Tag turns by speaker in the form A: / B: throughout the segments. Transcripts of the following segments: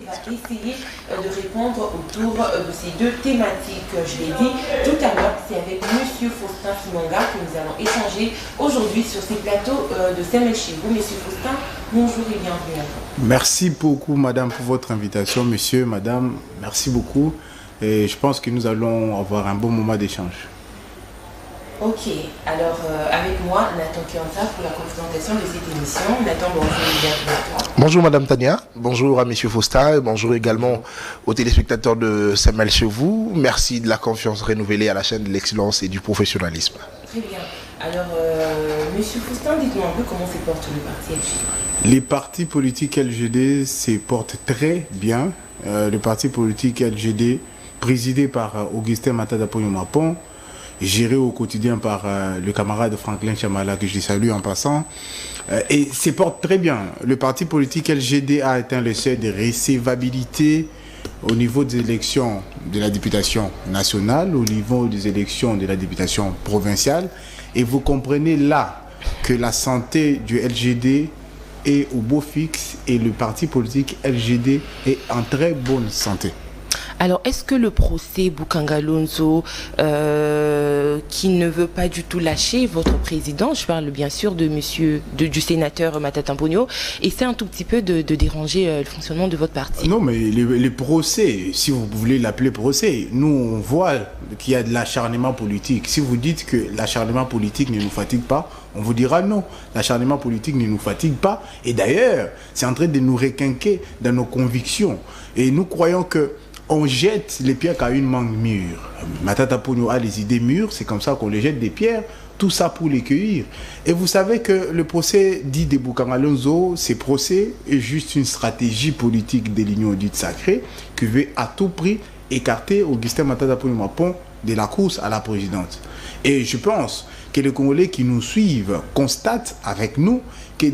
A: va essayer de répondre autour de ces deux thématiques. Je l'ai dit tout à l'heure, c'est avec M. Faustin Simonga que nous allons échanger aujourd'hui sur ces plateaux de Semel chez vous. M. Faustin, bonjour et bienvenue à vous.
B: Merci beaucoup, madame, pour votre invitation. Monsieur, madame, merci beaucoup. Et je pense que nous allons avoir un bon moment d'échange.
A: Ok, alors avec moi, Nathan Kianta pour la présentation de cette émission. Nathan, bonjour et bienvenue à toi.
C: Bonjour Madame Tania, bonjour à Monsieur Faustin, et bonjour également aux téléspectateurs de Semel chez vous. Merci de la confiance renouvelée à la chaîne de l'excellence et du professionnalisme.
A: Très bien. Alors, Monsieur Faustin, dites-nous un peu comment se porte le parti LGD.
B: Les partis politiques LGD se portent très bien. Le parti politique LGD, présidé par Augustin Matata Ponyo-Mapon, géré au quotidien par le camarade Franklin Chamala, que je salue en passant, et se porte très bien. Le parti politique LGD a atteint le seuil de recevabilité au niveau des élections de la députation nationale, au niveau des élections de la députation provinciale, et vous comprenez là que la santé du LGD est au beau fixe et le parti politique LGD est en très bonne santé.
A: Alors, est-ce que le procès Boukangalonzo, qui ne veut pas du tout lâcher votre président, je parle bien sûr du sénateur Matata Ponyo, essaie un tout petit peu de déranger le fonctionnement de votre parti?
B: Non, mais les procès, si vous voulez l'appeler procès, nous on voit qu'il y a de l'acharnement politique. Si vous dites que l'acharnement politique ne nous fatigue pas, on vous dira non, l'acharnement politique ne nous fatigue pas. Et d'ailleurs, c'est en train de nous requinquer dans nos convictions. Et nous croyons que on jette les pierres qu'à une mangue mûre. Matata Ponyo a les idées mûres, c'est comme ça qu'on les jette des pierres, tout ça pour les cueillir. Et vous savez que le procès dit de Boukangalonzo, ce procès est juste une stratégie politique de l'Union dite sacrée qui veut à tout prix écarter Augustin Matata Ponyo-Mapon de la course à la présidence. Et je pense que les Congolais qui nous suivent constatent avec nous que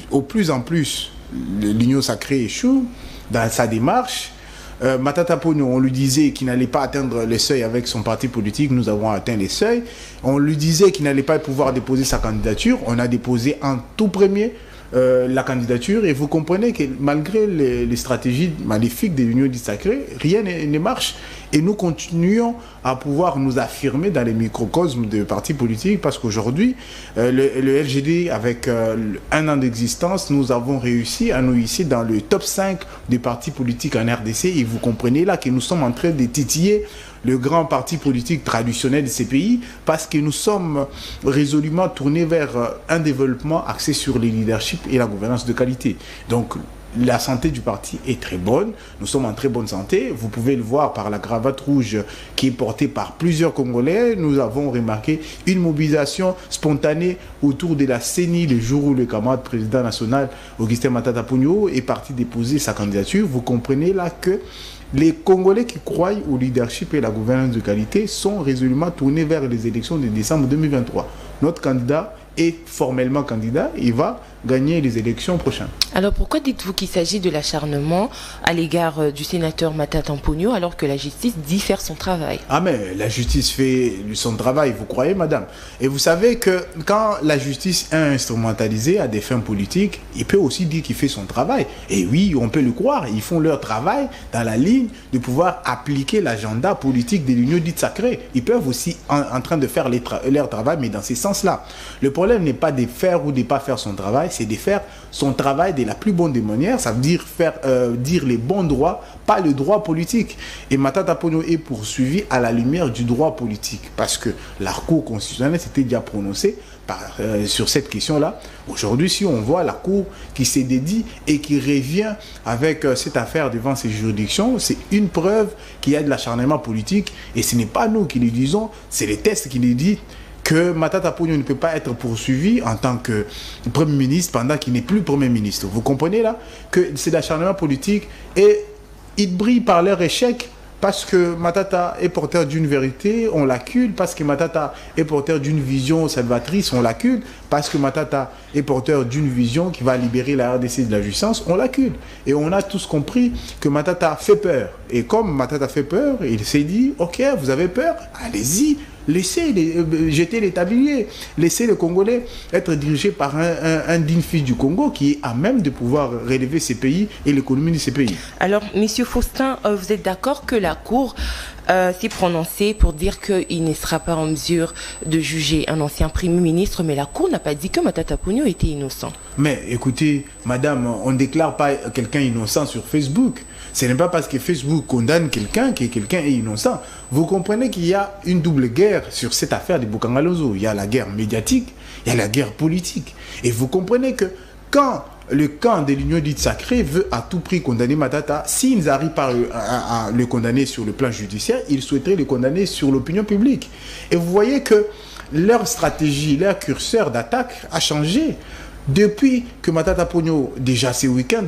B: au plus en plus l'Union sacrée échoue dans sa démarche. Matata Ponyo, on lui disait qu'il n'allait pas atteindre les seuils avec son parti politique, nous avons atteint les seuils. On lui disait qu'il n'allait pas pouvoir déposer sa candidature, on a déposé en tout premier la candidature, et vous comprenez que malgré les stratégies maléfiques de l'Union dite sacrée, rien ne marche. Et nous continuons à pouvoir nous affirmer dans les microcosmes de partis politiques parce qu'aujourd'hui, le LGD, avec un an d'existence, nous avons réussi à nous hisser dans le top 5 des partis politiques en RDC. Et vous comprenez là que nous sommes en train de titiller le grand parti politique traditionnel de ces pays parce que nous sommes résolument tournés vers un développement axé sur les leaderships et la gouvernance de qualité. Donc, la santé du parti est très bonne, nous sommes en très bonne santé, vous pouvez le voir par la cravate rouge qui est portée par plusieurs Congolais. Nous avons remarqué une mobilisation spontanée autour de la CENI le jour où le camarade président national Augustin Matata Ponyo est parti déposer sa candidature. Vous comprenez là que les Congolais qui croient au leadership et la gouvernance de qualité sont résolument tournés vers les élections de décembre 2023. Notre candidat est formellement candidat, il va gagner les élections prochaines.
A: Alors pourquoi dites-vous qu'il s'agit de l'acharnement à l'égard du sénateur Matata Ponyo alors que la justice dit faire son travail?
B: Ah mais la justice fait son travail, vous croyez madame? Et vous savez que quand la justice est instrumentalisée à des fins politiques, il peut aussi dire qu'il fait son travail. Et oui, on peut le croire, ils font leur travail dans la ligne de pouvoir appliquer l'agenda politique de l'Union dite sacrée. Ils peuvent aussi en train de faire leur travail, mais dans ce sens-là. Le problème n'est pas de faire ou de ne pas faire son travail, c'est de faire son travail de la plus bonne des manières, ça veut dire faire dire les bons droits, pas le droit politique. Et Matata Ponyo est poursuivi à la lumière du droit politique, parce que la Cour constitutionnelle s'était déjà prononcée sur cette question-là. Aujourd'hui, si on voit la Cour qui s'est dédie et qui revient avec cette affaire devant ces juridictions, c'est une preuve qu'il y a de l'acharnement politique, et ce n'est pas nous qui le disons, c'est les tests qui le disent, que Matata Ponyo ne peut pas être poursuivi en tant que Premier ministre pendant qu'il n'est plus Premier ministre. Vous comprenez là que c'est l'acharnement politique et ils brillent par leur échec parce que Matata est porteur d'une vérité, on l'accule, parce que Matata est porteur d'une vision salvatrice, on l'accule, parce que Matata est porteur d'une vision qui va libérer la RDC de la jouissance, on l'accule. Et on a tous compris que Matata fait peur. Et comme Matata fait peur, il s'est dit, ok, vous avez peur, allez-y, Laissez jeter les tabliers. Laissez les Congolais être dirigés par un digne fils du Congo qui est à même de pouvoir relever ces pays et l'économie de ces pays.
A: Alors, Monsieur Faustin, vous êtes d'accord que la Cour s'est prononcée pour dire qu'il ne sera pas en mesure de juger un ancien Premier ministre, mais la Cour n'a pas dit que Matata Ponyo était innocent.
B: Mais écoutez, madame, on ne déclare pas quelqu'un innocent sur Facebook. Ce n'est pas parce que Facebook condamne quelqu'un que quelqu'un est innocent. Vous comprenez qu'il y a une double guerre sur cette affaire de Bukangalozo. Il y a la guerre médiatique, il y a la guerre politique. Et vous comprenez que quand le camp de l'Union dite sacrée veut à tout prix condamner Matata, s'ils n'arrivent pas à le condamner sur le plan judiciaire, ils souhaiteraient le condamner sur l'opinion publique. Et vous voyez que leur stratégie, leur curseur d'attaque a changé. Depuis que Matata Ponyo, déjà ce week-end,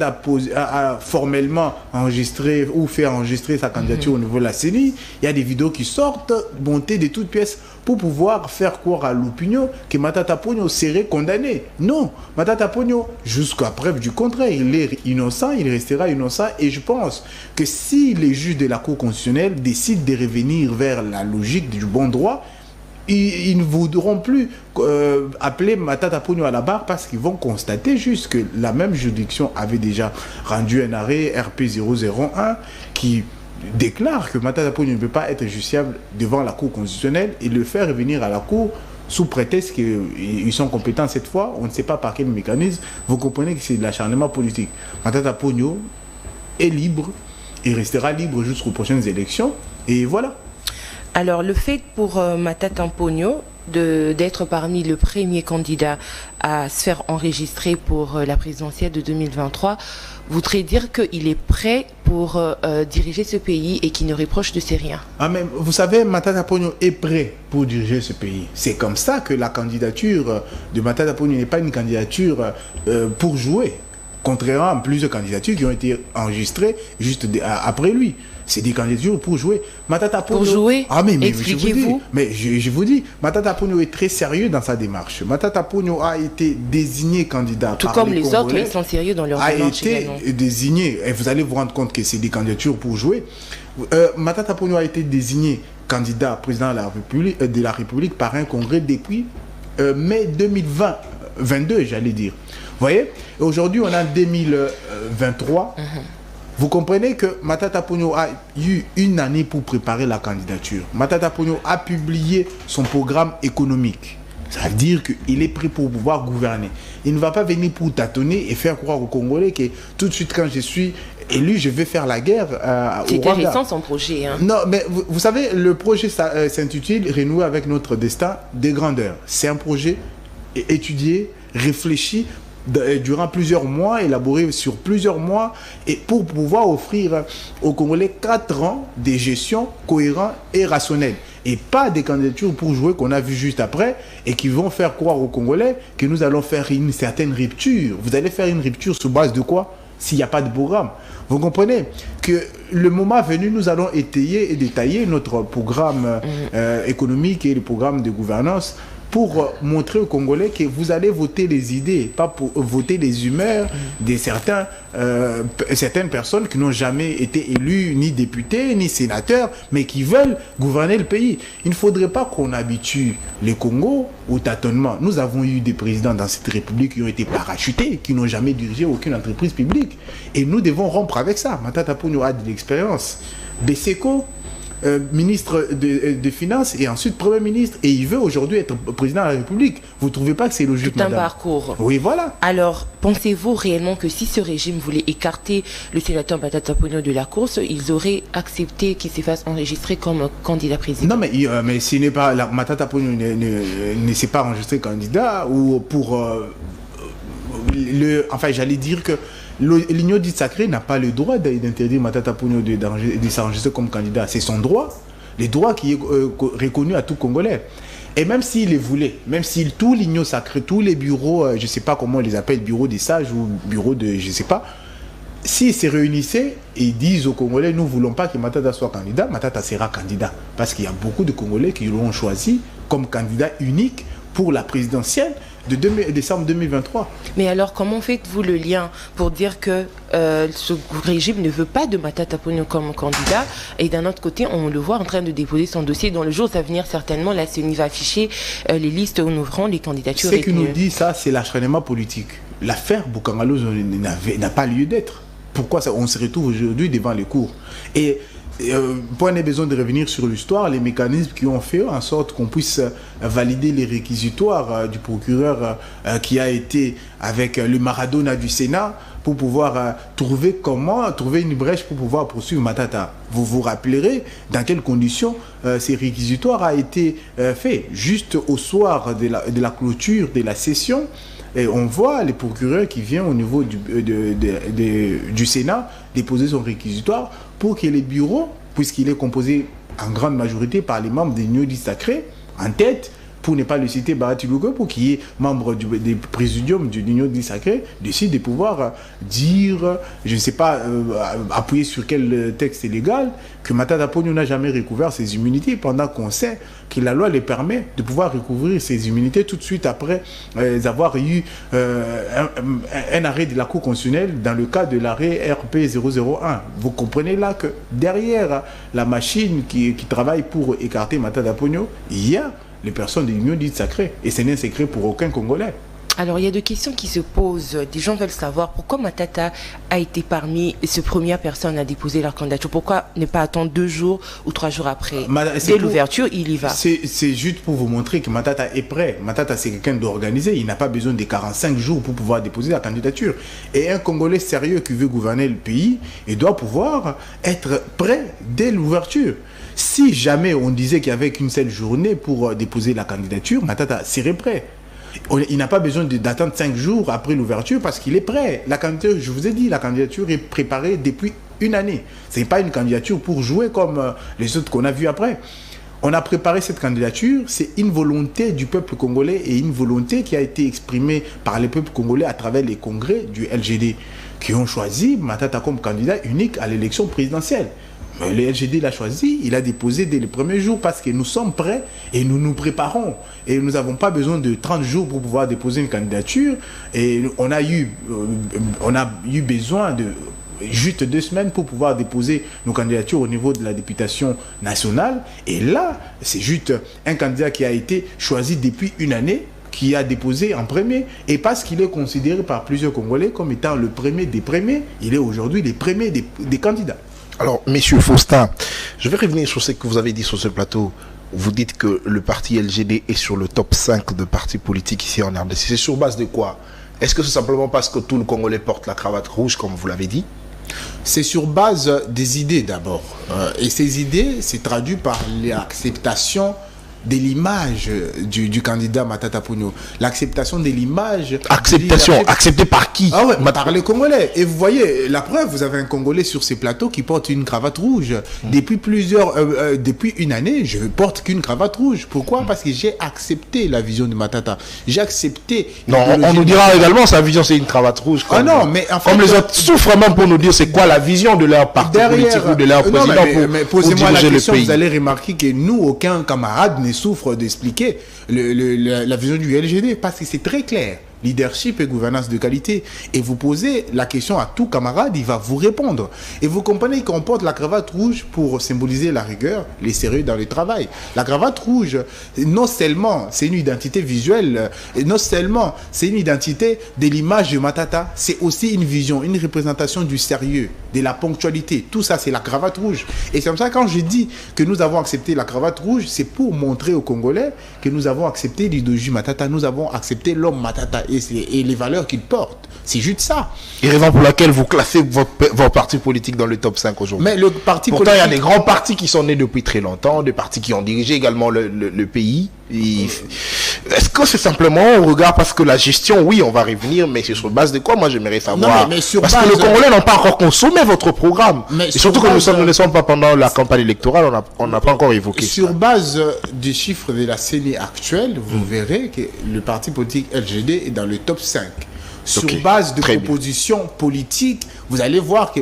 B: a formellement enregistré ou fait enregistrer sa candidature au niveau de la CENI, il y a des vidéos qui sortent, montées de toutes pièces, pour pouvoir faire croire à l'opinion que Matata Ponyo serait condamné. Non, Matata Ponyo, jusqu'à preuve du contraire, il est innocent, il restera innocent. Et je pense que si les juges de la Cour constitutionnelle décident de revenir vers la logique du bon droit, ils ne voudront plus appeler Matata Ponyo à la barre parce qu'ils vont constater juste que la même juridiction avait déjà rendu un arrêt RP001 qui déclare que Matata Ponyo ne peut pas être justiciable devant la Cour constitutionnelle et le faire revenir à la Cour sous prétexte qu'ils sont compétents cette fois. On ne sait pas par quel mécanisme. Vous comprenez que c'est de l'acharnement politique. Matata Ponyo est libre et restera libre jusqu'aux prochaines élections. Et voilà.
A: Alors, le fait pour Matata Ponyo d'être parmi le premier candidat à se faire enregistrer pour la présidentielle de 2023 voudrait dire qu'il est prêt pour diriger ce pays et qu'il ne reproche de ses rien.
B: Ah, mais vous savez, Matata Ponyo est prêt pour diriger ce pays. C'est comme ça que la candidature de Matata Ponyo n'est pas une candidature pour jouer. Contrairement à plusieurs candidatures qui ont été enregistrées juste après lui. C'est des candidatures pour jouer. Matata Ponyo...
A: Pour jouer?
B: Ah, mais
A: expliquez-vous.
B: Mais je vous dis, Matata Ponyo est très sérieux dans sa démarche. Matata Ponyo a été désigné candidat
A: tout comme les autres, ils sont sérieux dans leur démarche également.
B: A été désigné, et vous allez vous rendre compte que c'est des candidatures pour jouer. Matata Ponyo a été désigné candidat président de la République par un congrès depuis mai 2022, j'allais dire. Vous voyez, aujourd'hui on est en 2023. Vous comprenez que Matata Ponyo a eu une année pour préparer la candidature. Matata Ponyo a publié son programme économique. Ça veut dire qu'il est prêt pour pouvoir gouverner. Il ne va pas venir pour tâtonner et faire croire aux Congolais que tout de suite quand je suis élu, je vais faire la guerre au Rwanda.
A: C'était récent son projet. Hein.
B: Non, mais vous savez, le projet s'intitule « Renouer avec notre destin des grandeurs ». C'est un projet étudié, réfléchi, durant plusieurs mois, élaboré sur plusieurs mois, et pour pouvoir offrir aux Congolais 4 ans de gestion cohérente et rationnelle. Et pas des candidatures pour jouer qu'on a vu juste après et qui vont faire croire aux Congolais que nous allons faire une certaine rupture. Vous allez faire une rupture sur base de quoi? S'il n'y a pas de programme. Vous comprenez que le moment venu, nous allons étayer et détailler notre programme économique et le programme de gouvernance pour montrer aux Congolais que vous allez voter les idées, pas pour voter les humeurs de certaines personnes qui n'ont jamais été élues, ni députés, ni sénateurs, mais qui veulent gouverner le pays. Il ne faudrait pas qu'on habitue les Congos au tâtonnement. Nous avons eu des présidents dans cette République qui ont été parachutés, qui n'ont jamais dirigé aucune entreprise publique. Et nous devons rompre avec ça. Matata Ponyo a de l'expérience. Beseko, ministre des Finances et ensuite Premier ministre, et il veut aujourd'hui être président de la République. Vous ne trouvez pas que c'est logique,
A: tout
B: madame?
A: Un parcours.
B: Oui, voilà.
A: Alors, pensez-vous réellement que si ce régime voulait écarter le sénateur Matata Ponyo de la course, ils auraient accepté qu'il se fasse enregistrer comme candidat président? Non,
B: mais ce n'est pas... Matata Ponyo ne s'est pas enregistré candidat ou pour... enfin, j'allais dire que l'Union dite sacrée n'a pas le droit d'interdire Matata Ponyo de s'enregistrer comme candidat. C'est son droit, le droit qui est reconnu à tout Congolais. Et même s'il les voulait, même si tout l'Union sacrée, tous les bureaux, je ne sais pas comment on les appelle, bureaux des sages ou bureaux de, je ne sais pas, s'ils se réunissaient et disent aux Congolais, nous ne voulons pas que Matata soit candidat, Matata sera candidat. Parce qu'il y a beaucoup de Congolais qui l'ont choisi comme candidat unique pour la présidentielle de décembre 2023.
A: Mais alors, comment faites-vous le lien pour dire que ce régime ne veut pas de Matata Ponyo comme candidat, et d'un autre côté, on le voit en train de déposer son dossier dans le jour à venir, certainement, la CENI va afficher les listes où nous ferons les candidatures.
B: Ce qui nous dit ça, c'est l'acharnement politique. L'affaire Bukangalo n'a pas lieu d'être. Pourquoi ça, on se retrouve aujourd'hui devant les cours? Et pour on a besoin de revenir sur l'histoire, les mécanismes qui ont fait en sorte qu'on puisse valider les réquisitoires du procureur qui a été avec le Maradona du Sénat pour pouvoir trouver une brèche pour pouvoir poursuivre Matata. Vous vous rappellerez dans quelles conditions ces réquisitoires a été fait. Juste au soir de la clôture de la session, et on voit les procureurs qui viennent au niveau du Sénat déposer son réquisitoire pour que les bureaux, puisqu'il est composé en grande majorité par les membres des Unions dits sacrés, en tête, pour ne pas le citer, Barati Lugo, pour qu'il y ait membre des présidiums de l'Union dits sacrés, décide de pouvoir dire, je ne sais pas, appuyer sur quel texte légal, que Matata Ponyo n'a jamais recouvert ses immunités, pendant qu'on sait que la loi les permet de pouvoir recouvrir ses immunités tout de suite après avoir eu un arrêt de la Cour constitutionnelle dans le cas de l'arrêt RP 001. Vous comprenez là que derrière la machine qui travaille pour écarter Matata Ponyo, il y a les personnes de l'Union dite sacrée. Et ce n'est un secret pour aucun Congolais.
A: Alors, il y a deux questions qui se posent. Des gens veulent savoir pourquoi Matata a été parmi ces premières personnes à déposer leur candidature. Pourquoi ne pas attendre 2 jours ou 3 jours après? Dès l'ouverture, il y va.
B: C'est juste pour vous montrer que Matata est prêt. Matata, c'est quelqu'un d'organisé. Il n'a pas besoin de 45 jours pour pouvoir déposer la candidature. Et un Congolais sérieux qui veut gouverner le pays, il doit pouvoir être prêt dès l'ouverture. Si jamais on disait qu'il n'y avait qu'une seule journée pour déposer la candidature, Matata serait prêt. Il n'a pas besoin d'attendre 5 jours après l'ouverture parce qu'il est prêt. La candidature, je vous ai dit, la candidature est préparée depuis une année. Ce n'est pas une candidature pour jouer comme les autres qu'on a vus après. On a préparé cette candidature, c'est une volonté du peuple congolais et une volonté qui a été exprimée par le peuple congolais à travers les congrès du LGD qui ont choisi Matata comme candidat unique à l'élection présidentielle. Le LGD l'a choisi, il a déposé dès le premier jour parce que nous sommes prêts et nous nous préparons. Et nous n'avons pas besoin de 30 jours pour pouvoir déposer une candidature. Et on a eu besoin de juste 2 semaines pour pouvoir déposer nos candidatures au niveau de la députation nationale. Et là, c'est juste un candidat qui a été choisi depuis une année, qui a déposé en premier, et parce qu'il est considéré par plusieurs Congolais comme étant le premier des premiers, il est aujourd'hui le premier des candidats.
C: Alors, Monsieur Faustin, je vais revenir sur ce que vous avez dit sur ce plateau. Vous dites que le parti LGD est sur le top 5 de partis politiques ici en RDC. C'est sur base de quoi? Est-ce que c'est simplement parce que tout le Congolais porte la cravate rouge, comme vous l'avez dit?
B: C'est sur base des idées d'abord. Et ces idées, c'est traduit par l'acceptation de l'image du candidat Matata Ponyo. L'acceptation de l'image...
C: Acceptée par qui?
B: Ah ouais, par les Congolais. Et vous voyez, la preuve, vous avez un Congolais sur ces plateaux qui porte une cravate rouge. Depuis depuis une année, je ne porte qu'une cravate rouge. Pourquoi? Parce que j'ai accepté la vision de Matata. J'ai accepté...
C: Non, on nous dira également sa vision, c'est une cravate rouge.
B: Ah non, mais en fait...
C: Comme les autres souffrent même pour nous dire c'est quoi la vision de leur parti politique ou de leur président
B: mais posez-moi la question, vous allez remarquer que nous, aucun camarade ne souffre d'expliquer la vision du LGD parce que c'est très clair. Leadership et gouvernance de qualité. Et vous posez la question à tout camarade, il va vous répondre. Et vous comprenez qu'on porte la cravate rouge pour symboliser la rigueur, les sérieux dans le travail. La cravate rouge, non seulement c'est une identité visuelle, non seulement c'est une identité de l'image de Matata, c'est aussi une vision, une représentation du sérieux, de la ponctualité. Tout ça, c'est la cravate rouge. Et c'est comme ça, quand je dis que nous avons accepté la cravate rouge, c'est pour montrer aux Congolais que nous avons accepté l'idéologie Matata, nous avons accepté l'homme Matata et les valeurs qu'il porte. C'est juste ça.
C: Et raison pour laquelle vous classez votre parti politique dans le top 5 aujourd'hui.
B: Mais le parti
C: pourtant, il y a des grands partis qui sont nés depuis très longtemps, des partis qui ont dirigé également le pays. Est-ce que c'est simplement au regard, parce que la gestion, oui, on va revenir, mais c'est sur base de quoi? Moi, j'aimerais savoir.
B: Non, mais
C: parce que les Congolais n'ont pas encore consommé votre programme. Et surtout que nous ne sommes pas pendant la campagne électorale, on n'a pas encore évoqué
B: sur base des chiffres de la CENI actuelle, vous verrez que le parti politique LGD est dans le top 5. sur base de propositions politiques, vous allez voir que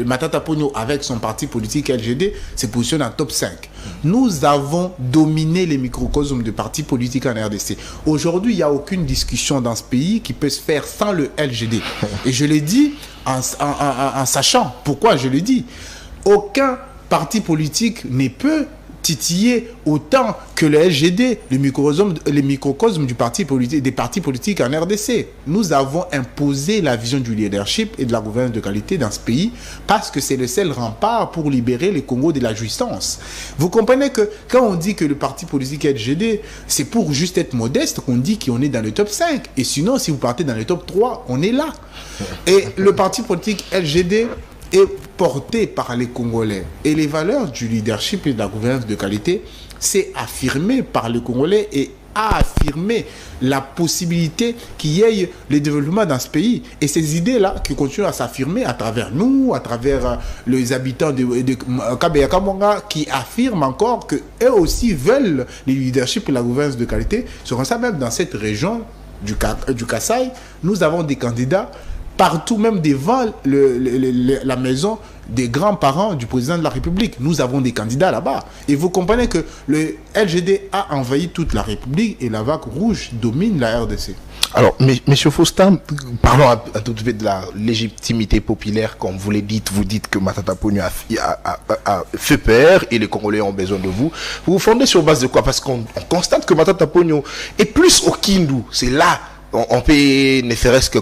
B: Matata Ponyo, avec son parti politique LGD, se positionne en top 5. Nous avons dominé les microcosmes de partis politiques en RDC. Aujourd'hui, il n'y a aucune discussion dans ce pays qui peut se faire sans le LGD. Et je l'ai dit en sachant pourquoi je le dis. Aucun parti politique ne peut titiller autant que le LGD, les microcosmes du parti politique, des partis politiques en RDC. Nous avons imposé la vision du leadership et de la gouvernance de qualité dans ce pays parce que c'est le seul rempart pour libérer le Congo de la jouissance. Vous comprenez que quand on dit que le parti politique LGD, c'est pour juste être modeste qu'on dit qu'on est dans le top 5. Et sinon, si vous partez dans le top 3, on est là. Et le parti politique LGD est porté par les Congolais. Et les valeurs du leadership et de la gouvernance de qualité, c'est affirmé par les Congolais et a affirmé la possibilité qu'il y ait le développement dans ce pays. Et ces idées-là qui continuent à s'affirmer à travers nous, à travers les habitants de Kabeya Kamanga, qui affirment encore qu'eux aussi veulent le leadership et la gouvernance de qualité. C'est comme ça même dans cette région du Kasaï, nous avons des candidats partout, même devant la maison des grands-parents du président de la République. Nous avons des candidats là-bas. Et vous comprenez que le LGD a envahi toute la République et la vague rouge domine la RDC.
C: Alors, M. Faustin, parlons un tout petit peu de la légitimité populaire. Comme vous le dites, vous dites que Matata Ponyo a fait peur et les Congolais ont besoin de vous. Vous vous fondez sur base de quoi? Parce qu'on constate que Matata Ponyo est plus au Kindu. C'est là on peut ne serait-ce que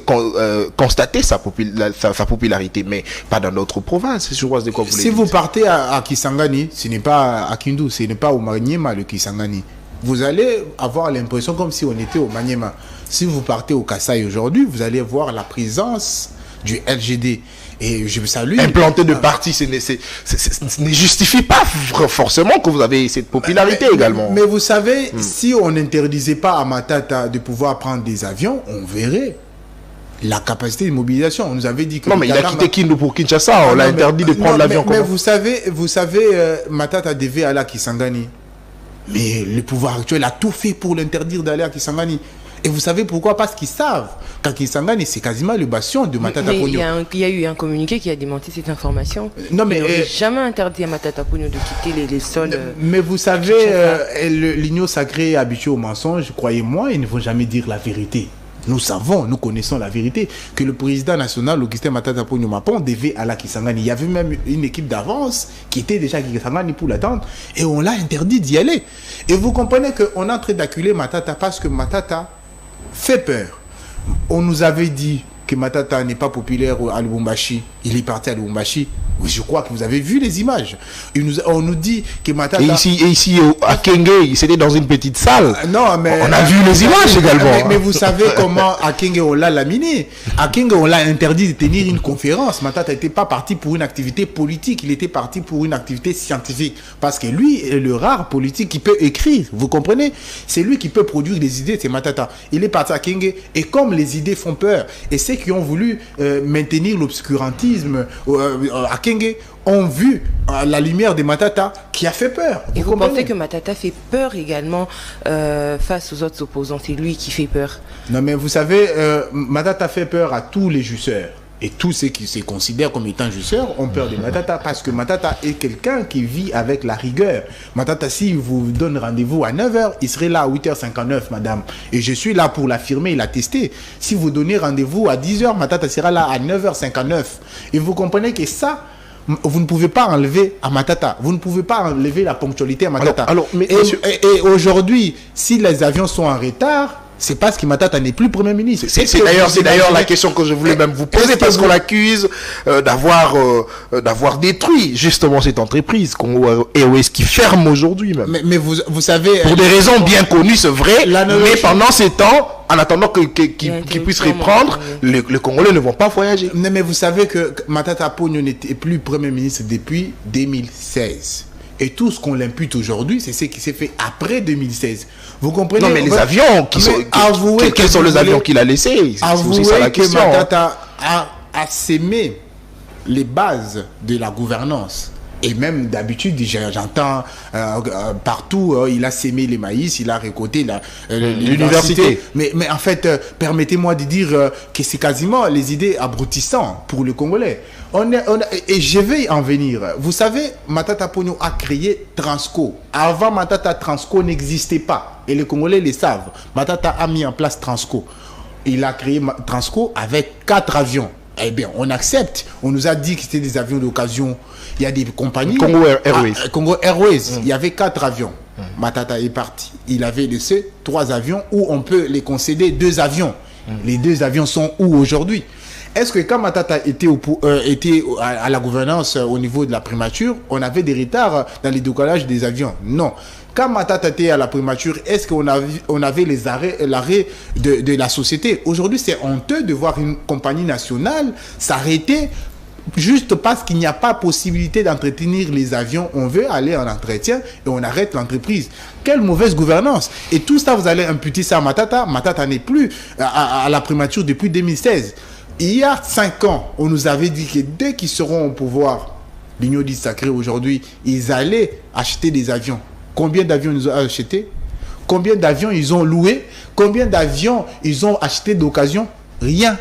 C: constater sa popularité, mais pas dans d'autres provinces. Je vois de quoi vous
B: si vous partez à Kisangani, ce n'est pas à Kindu, ce n'est pas au Maniema le Kisangani. Vous allez avoir l'impression comme si on était au Maniema. Si vous partez au Kasaï aujourd'hui, vous allez voir la présence du LGD. Et je salue.
C: Implanter de partis, ce ne justifie pas forcément que vous avez cette popularité également.
B: Mais vous savez, si on n'interdisait pas à Matata de pouvoir prendre des avions, on verrait la capacité de mobilisation. On nous avait dit que...
C: Non, mais il a quitté Kindu pour Kinshasa. On l'a interdit de prendre l'avion.
B: Mais vous savez, Matata devait aller à Kisangani. Mais le pouvoir actuel a tout fait pour l'interdire d'aller à Kisangani. Et vous savez pourquoi? Parce qu'ils savent qu'à Kisangani, c'est quasiment le bastion de Matata Ponyo.
A: Il y a eu un communiqué qui a démenti cette information.
B: Non, mais...
A: on n'a jamais interdit à Matata Ponyo de quitter les sols.
B: Mais vous savez, l'Union sacrée est habituée au mensonge. Croyez-moi, ils ne vont jamais dire la vérité. Nous savons, nous connaissons la vérité, que le président national, Augustin Matata Ponyo Mapon, devait aller à Kisangani. Il y avait même une équipe d'avance qui était déjà à Kisangani pour l'attendre. Et on l'a interdit d'y aller. Et vous comprenez qu'on est en train d'acculer Matata parce que Matata fait peur. On nous avait dit que Matata n'est pas populaire à Lubumbashi. Il est parti à Lubumbashi. Oui, je crois que vous avez vu les images. On nous dit que Matata...
C: Et ici à Kenge, c'était dans une petite salle.
B: Non, mais...
C: On a vu les images également.
B: Mais vous savez comment à Kenge, on l'a laminé. À Kenge, on l'a interdit de tenir une conférence. Matata n'était pas parti pour une activité politique. Il était parti pour une activité scientifique. Parce que lui est le rare politique qui peut écrire. Vous comprenez? C'est lui qui peut produire des idées, c'est Matata. Il est parti à Kenge. Et comme les idées font peur, et ceux qui ont voulu maintenir l'obscurantisme à Kenge ont vu la lumière de Matata qui a fait peur.
A: Et vous pensez que Matata fait peur également face aux autres opposants? C'est lui qui fait peur.
B: Non, mais vous savez, Matata fait peur à tous les jusseurs. Et tous ceux qui se considèrent comme étant jusseurs ont peur de Matata parce que Matata est quelqu'un qui vit avec la rigueur. Matata, si vous donne rendez-vous à 9h, il serait là à 8h59, madame. Et je suis là pour l'affirmer et l'attester. Si vous donnez rendez-vous à 10h, Matata sera là à 9h59. Et vous comprenez que ça, vous ne pouvez pas enlever à Matata. Vous ne pouvez pas enlever la ponctualité à Matata. Et aujourd'hui, si les avions sont en retard, c'est parce que Matata n'est plus Premier ministre.
C: C'est d'ailleurs la question que je voulais même vous poser, parce qu'on l'accuse d'avoir détruit justement cette entreprise Congo Airways qui ferme aujourd'hui même.
B: Mais vous savez...
C: Pour des raisons bien connues, c'est vrai, mais pendant ces temps, en attendant qu'ils puissent reprendre, les Congolais ne vont pas voyager.
B: Mais vous savez que Matata Ponyo n'était plus Premier ministre depuis 2016. Et tout ce qu'on l'impute aujourd'hui, c'est ce qui s'est fait après 2016. Vous comprenez?
C: Non, mais les avions, quels sont les avions qu'il a laissés?
B: Avouez que Matata a sémé les bases de la gouvernance Et même d'habitude, j'entends partout, il a sémé les maïs, il a récolté l'université. Mais en fait, permettez-moi de dire que c'est quasiment les idées abrutissantes pour le Congolais. Et je vais en venir. Vous savez, Matata Ponyo a créé Transco. Avant, Matata, Transco n'existait pas. Et les Congolais le savent. Matata a mis en place Transco. Il a créé Transco avec 4 avions. Eh bien, on accepte. On nous a dit que c'était des avions d'occasion. Il y a des compagnies.
C: Congo Airways.
B: Congo Airways. Il y avait 4 avions. Matata est parti. Il avait laissé 3 avions où on peut les concéder 2 avions. Les 2 avions sont où aujourd'hui? Est-ce que quand Matata était à la gouvernance au niveau de la primature, on avait des retards dans les décollages des avions? Non. Quand Matata était à la primature, est-ce qu'on avait l'arrêt de la société? Aujourd'hui, c'est honteux de voir une compagnie nationale s'arrêter juste parce qu'il n'y a pas possibilité d'entretenir les avions. On veut aller en entretien et on arrête l'entreprise. Quelle mauvaise gouvernance! Et tout ça, vous allez imputer ça à Matata. Matata n'est plus à la primature depuis 2016. Il y a 5 ans, on nous avait dit que dès qu'ils seront au pouvoir, l'Union dit sacré aujourd'hui, ils allaient acheter des avions. Combien d'avions ils ont acheté? Combien d'avions ils ont loué? Combien d'avions ils ont acheté d'occasion? Rien.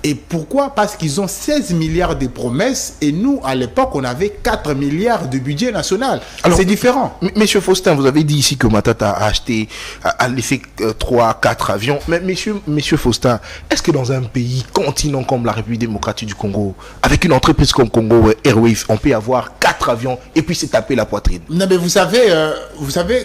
B: Et pourquoi? Parce qu'ils ont 16 milliards de promesses et nous, à l'époque, on avait 4 milliards de budget national. C'est différent.
C: Monsieur Faustin, vous avez dit ici que Matata a laissé 3, 4 avions. Mais monsieur Faustin, est-ce que dans un pays continent comme la République démocratique du Congo, avec une entreprise comme Congo Airways, on peut avoir 4 avions et puis se taper la poitrine?
B: Non, mais vous savez,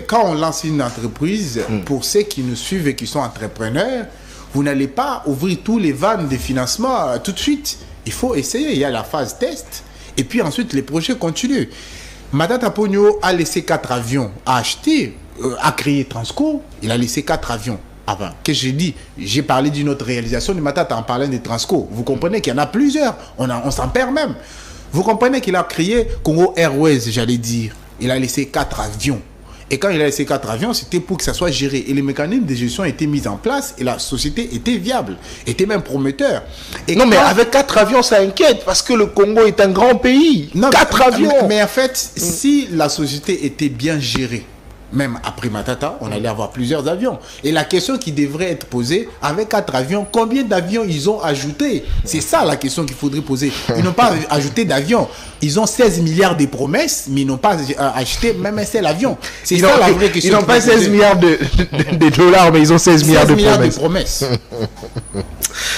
B: quand on lance une entreprise, pour ceux qui nous suivent et qui sont entrepreneurs, vous n'allez pas ouvrir tous les vannes de financement tout de suite. Il faut essayer. Il y a la phase test. Et puis ensuite, les projets continuent. Matata Ponyo a laissé 4 avions à acheter, a créé Transco. Il a laissé 4 avions. Avant, qu'est-ce que j'ai dit? J'ai parlé d'une autre réalisation de Matata en parlant de Transco. Vous comprenez qu'il y en a plusieurs. On s'en perd même. Vous comprenez qu'il a créé Congo Airways, j'allais dire. Il a laissé 4 avions. Et quand il a laissé 4 avions, c'était pour que ça soit géré. Et les mécanismes de gestion étaient mis en place et la société était viable, était même prometteur. Et
C: non, mais avec 4 avions, ça inquiète parce que le Congo est un grand pays.
B: Non,
C: 4 avions.
B: Mais en fait, si la société était bien gérée, même après Matata, on allait avoir plusieurs avions. Et la question qui devrait être posée, avec 4 avions, combien d'avions ils ont ajouté? C'est ça la question qu'il faudrait poser. Ils n'ont pas ajouté d'avions. Ils ont 16 milliards de promesses, mais ils n'ont pas acheté même un seul avion. C'est ça la vraie question.
C: Ils n'ont pas 16 milliards de dollars, mais ils ont 16 milliards de promesses.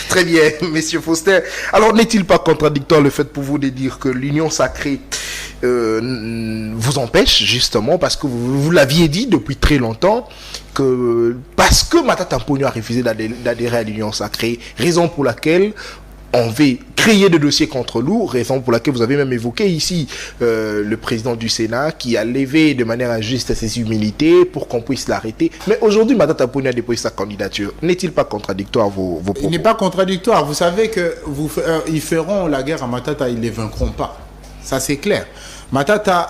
C: Très bien, messieurs Faustin. Alors, n'est-il pas contradictoire le fait pour vous de dire que l'union sacrée vous empêche, justement, parce que vous l'aviez dit depuis très longtemps, que parce que Matata Ponyo a refusé d'adhérer à l'union sacrée, raison pour laquelle on veut créer des dossiers contre nous, raison pour laquelle vous avez même évoqué ici le président du Sénat qui a levé de manière injuste ses humilités pour qu'on puisse l'arrêter. Mais aujourd'hui, Matata Ponyo a déposé sa candidature. N'est-il pas contradictoire vos propos?
B: Il n'est pas contradictoire. Vous savez que ils feront la guerre à Matata, ils ne les vaincront pas. Ça, c'est clair. Matata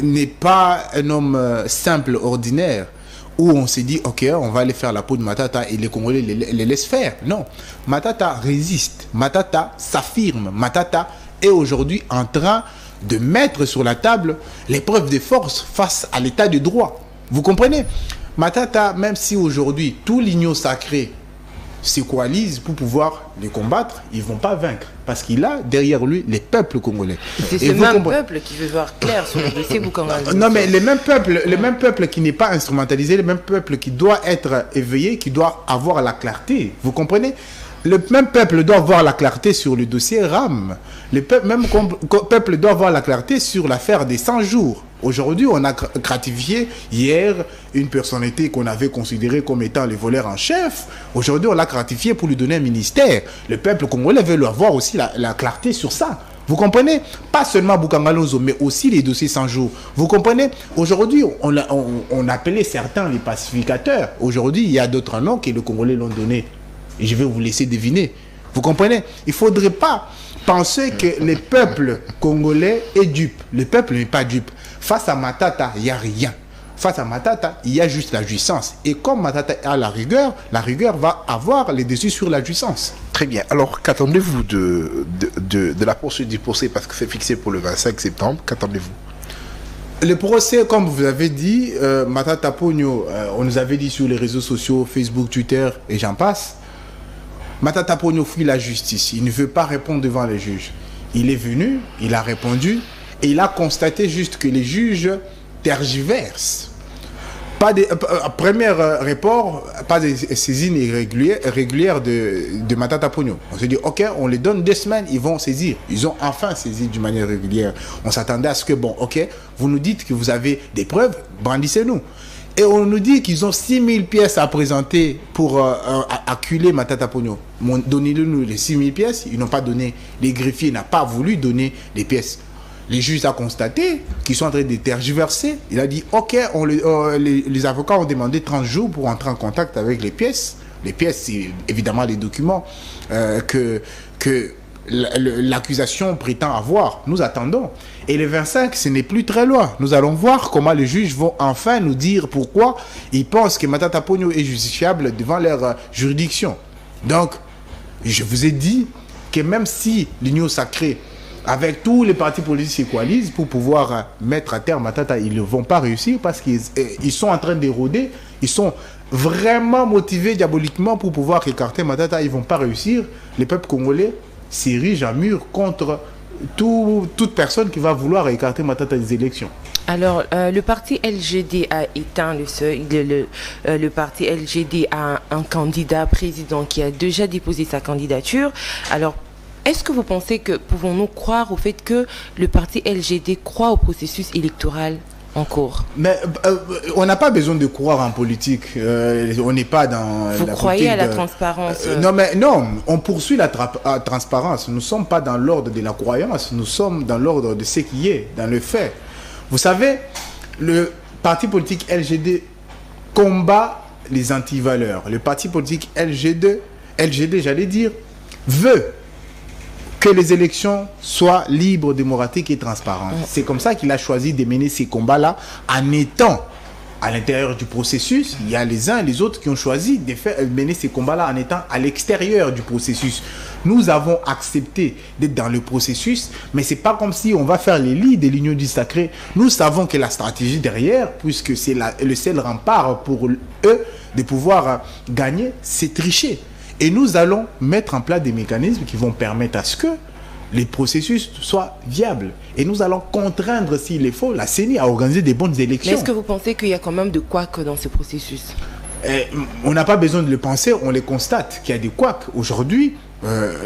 B: n'est pas un homme simple, ordinaire, où on s'est dit, ok, on va aller faire la peau de Matata et les Congolais les laissent faire. Non. Matata résiste. Matata s'affirme. Matata est aujourd'hui en train de mettre sur la table les preuves de force face à l'état de droit. Vous comprenez? Matata, même si aujourd'hui, tout l'union sacrée se coalisent pour pouvoir les combattre, ils ne vont pas vaincre. Parce qu'il a derrière lui les peuples congolais.
A: C'est ce même peuple qui veut voir clair sur le dossier Bukanga.
B: Non, mais le même peuple qui n'est pas instrumentalisé, le même peuple qui doit être éveillé, qui doit avoir la clarté. Vous comprenez? Le même peuple doit avoir la clarté sur le dossier RAM. Le même peuple doit avoir la clarté sur l'affaire des 100 jours. Aujourd'hui, on a gratifié hier une personnalité qu'on avait considérée comme étant le voleur en chef. Aujourd'hui, on l'a gratifié pour lui donner un ministère. Le peuple congolais veut avoir aussi la clarté sur ça. Vous comprenez? Pas seulement Bukanga Lonzo, mais aussi les dossiers 100 jours. Vous comprenez? Aujourd'hui, on appelait certains les pacificateurs. Aujourd'hui, il y a d'autres noms que les Congolais l'ont donné. Et je vais vous laisser deviner. Vous comprenez? Il ne faudrait pas penser que le peuple congolais est dupe. Le peuple n'est pas dupe. Face à Matata, il n'y a rien. Face à Matata, il y a juste la jouissance. Et comme Matata a la rigueur va avoir les dessus sur la jouissance.
C: Très bien. Alors, qu'attendez-vous de la poursuite du procès, parce que c'est fixé pour le 25 septembre? Qu'attendez-vous?
B: Le procès, comme vous avez dit, Matata Ponyo, on nous avait dit sur les réseaux sociaux, Facebook, Twitter et j'en passe, Matata Ponyo fuit la justice. Il ne veut pas répondre devant les juges. Il est venu, il a répondu et il a constaté juste que les juges tergiversent. Pas des premier rapport, pas des saisines régulières de Matata Ponyo. On se dit ok, on les donne 2 semaines, ils vont saisir. Ils ont enfin saisi d'une manière régulière. On s'attendait à ce que bon ok, vous nous dites que vous avez des preuves, brandissez-nous. Et on nous dit qu'ils ont 6000 pièces à présenter pour acculer Matata Ponyo. Donnez-nous les 6000 pièces, ils n'ont pas donné. Les greffiers n'ont pas voulu donner les pièces. Les juges ont constaté qu'ils sont en train de tergiverser. Il a dit, ok, les avocats ont demandé 30 jours pour entrer en contact avec les pièces. Les pièces, c'est évidemment les documents que l'accusation prétend avoir. Nous attendons. Et le 25, ce n'est plus très loin. Nous allons voir comment les juges vont enfin nous dire pourquoi ils pensent que Matata Ponyo est justifiable devant leur juridiction. Donc, je vous ai dit que même si l'Union sacrée, avec tous les partis politiques se coalisent pour pouvoir mettre à terre Matata, ils ne vont pas réussir parce qu'ils sont en train d'éroder. Ils sont vraiment motivés diaboliquement pour pouvoir écarter Matata. Ils ne vont pas réussir. Les peuples congolais s'érigent à mur contre toute personne qui va vouloir écarter Matata des élections.
A: Alors, le parti LGD a éteint le seuil. Le parti LGD a un candidat président qui a déjà déposé sa candidature. Alors, est-ce que vous pensez que pouvons-nous croire au fait que le parti LGD croit au processus électoral en cours?
B: Mais on n'a pas besoin de croire en politique. On n'est pas dans
A: Vous croyez à la transparence?
B: Non, on poursuit la transparence. Nous ne sommes pas dans l'ordre de la croyance. Nous sommes dans l'ordre de ce qui est, dans le fait. Vous savez, le parti politique LGD combat les antivaleurs. Le parti politique LGD, j'allais dire, veut que les élections soient libres, démocratiques et transparentes. C'est comme ça qu'il a choisi de mener ces combats-là en étant à l'intérieur du processus. Il y a les uns et les autres qui ont choisi de mener ces combats-là en étant à l'extérieur du processus. Nous avons accepté d'être dans le processus, mais ce n'est pas comme si on va faire les lits de l'Union du Sacré. Nous savons que la stratégie derrière, puisque c'est le seul rempart pour eux de pouvoir gagner, c'est tricher. Et nous allons mettre en place des mécanismes qui vont permettre à ce que les processus soient viables. Et nous allons contraindre, s'il est faut, la CENI à organiser des bonnes élections.
A: Mais est-ce que vous pensez qu'il y a quand même de couacs dans ce processus?
B: On n'a pas besoin de le penser, on les constate qu'il y a des couacs. Aujourd'hui,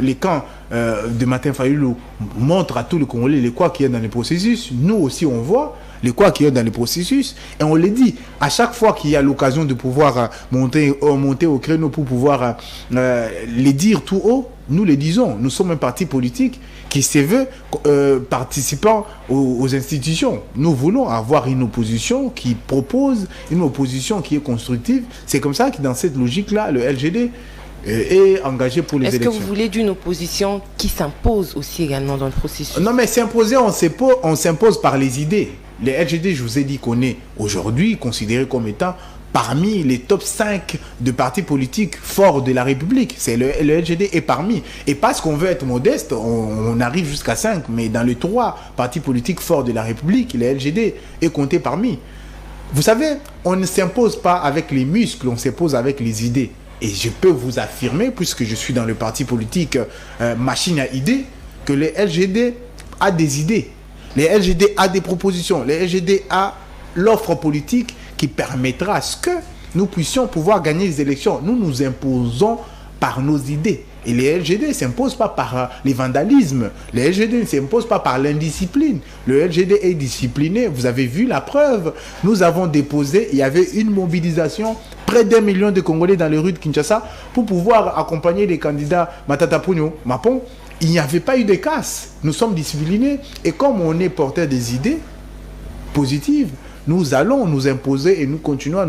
B: les camps de Martin Fayulu montrent à tous les Congolais les couacs qu'il y a dans le processus. Nous aussi, on voit les couacs qu'il y a dans le processus. Et on les dit, à chaque fois qu'il y a l'occasion de pouvoir monter au créneau pour pouvoir les dire tout haut, nous les disons. Nous sommes un parti politique qui se veut participant aux institutions. Nous voulons avoir une opposition qui propose, une opposition qui est constructive. C'est comme ça que dans cette logique-là, le LGD est engagé pour les élections.
A: Est-ce que vous voulez d'une opposition qui s'impose aussi également dans le processus?
B: Non, mais s'imposer, on s'impose par les idées. Le LGD, je vous ai dit qu'on est aujourd'hui considéré comme étant parmi les top 5 de partis politiques forts de la République. Le LGD est parmi. Et parce qu'on veut être modeste, on arrive jusqu'à 5. Mais dans les 3 partis politiques forts de la République, le LGD est compté parmi. Vous savez, on ne s'impose pas avec les muscles, on s'impose avec les idées. Et je peux vous affirmer, puisque je suis dans le parti politique machine à idées, que le LGD a des idées. Le LGD a des propositions. Le LGD a l'offre politique qui permettra à ce que nous puissions pouvoir gagner les élections. Nous nous imposons par nos idées. Et le LGD ne s'impose pas par les vandalismes. Le LGD ne s'impose pas par l'indiscipline. Le LGD est discipliné. Vous avez vu la preuve. Nous avons déposé, il y avait une mobilisation, près d'1 million de Congolais dans les rues de Kinshasa pour pouvoir accompagner les candidats Matata Ponyo, Mapon. Il n'y avait pas eu de casse. Nous sommes disciplinés. Et comme on est porteur des idées positives, nous allons nous imposer et nous continuons à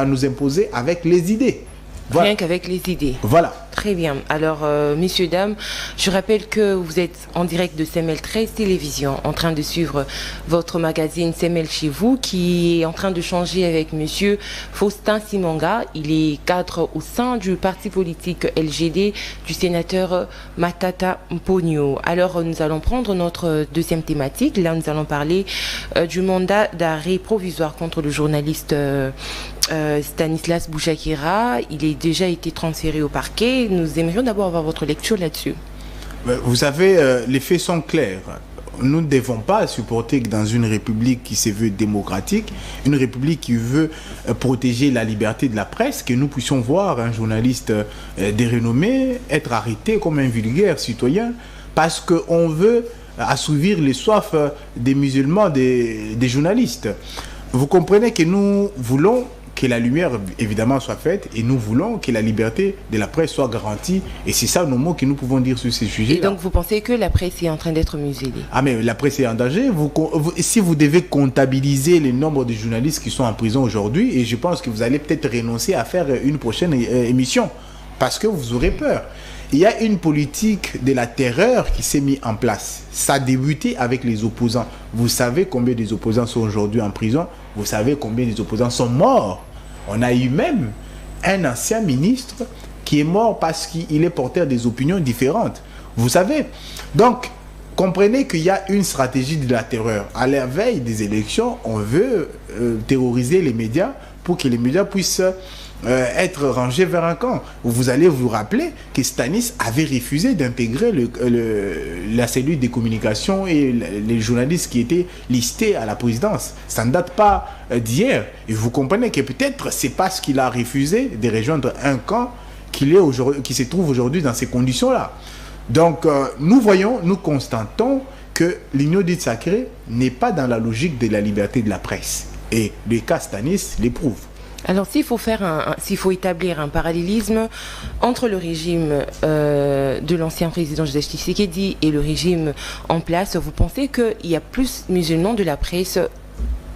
B: nous imposer avec les idées.
A: Voilà. Rien qu'avec les idées.
B: Voilà.
A: Très bien. Alors, messieurs, dames, je rappelle que vous êtes en direct de CML 13 Télévision, en train de suivre votre magazine CML chez vous, qui est en train de changer avec monsieur Faustin Simanga. Il est cadre au sein du parti politique LGD du sénateur Matata Mponyo. Alors, nous allons prendre notre deuxième thématique. Là, nous allons parler du mandat d'arrêt provisoire contre le journaliste Stanislas Bouchakira. Il a déjà été transféré au parquet. Nous aimerions d'abord avoir votre lecture là-dessus.
B: Vous savez, les faits sont clairs. Nous ne devons pas supporter que dans une république qui se veut démocratique, une république qui veut protéger la liberté de la presse, que nous puissions voir un journaliste dérenommé être arrêté comme un vulgaire citoyen parce qu'on veut assouvir les soifs des musulmans, des journalistes. Vous comprenez que nous voulons que la lumière, évidemment, soit faite et nous voulons que la liberté de la presse soit garantie. Et c'est ça nos mots que nous pouvons dire sur ces sujets.
A: Et donc, vous pensez que la presse est en train d'être muselée? Ah,
B: mais la presse est en danger. Si vous devez comptabiliser le nombre de journalistes qui sont en prison aujourd'hui, et je pense que vous allez peut-être renoncer à faire une prochaine émission parce que vous aurez peur. Il y a une politique de la terreur qui s'est mise en place. Ça a débuté avec les opposants. Vous savez combien des opposants sont aujourd'hui en prison. Vous savez combien des opposants sont morts. On a eu même un ancien ministre qui est mort parce qu'il est porteur des opinions différentes. Vous savez. Donc, comprenez qu'il y a une stratégie de la terreur. À la veille des élections, on veut terroriser les médias pour que les médias puissent être rangés vers un camp. Vous allez vous rappeler que Stanis avait refusé d'intégrer la cellule de communication et les journalistes qui étaient listés à la présidence. Ça ne date pas d'hier. Et vous comprenez que peut-être c'est parce qu'il a refusé de rejoindre un camp qui se trouve aujourd'hui dans ces conditions-là. Donc nous constatons que l'union dite sacrée n'est pas dans la logique de la liberté de la presse. Et le cas Stanis l'éprouve.
A: Alors, s'il faut établir un parallélisme entre le régime de l'ancien président Joseph Tshisekedi et le régime en place, vous pensez qu'il y a plus musulmans de la presse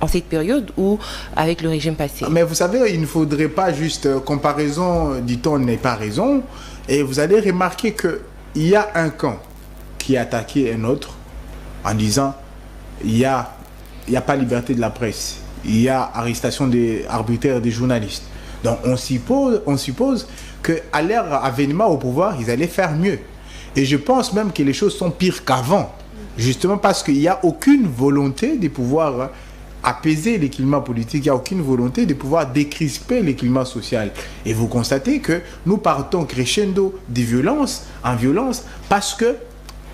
A: en cette période ou avec le régime passé?
B: Mais vous savez, il ne faudrait pas juste comparaison, dit-on, n'est pas raison. Et vous allez remarquer qu'il y a un camp qui a attaqué un autre en disant il n'y a pas liberté de la presse. Il y a arrestation arbitraire des journalistes. Donc on suppose qu'à leur avènement au pouvoir, ils allaient faire mieux. Et je pense même que les choses sont pires qu'avant. Justement parce qu'il n'y a aucune volonté de pouvoir apaiser les climats politiques, il n'y a aucune volonté de pouvoir décrisper les climats sociaux. Et vous constatez que nous partons crescendo de violence en violence parce que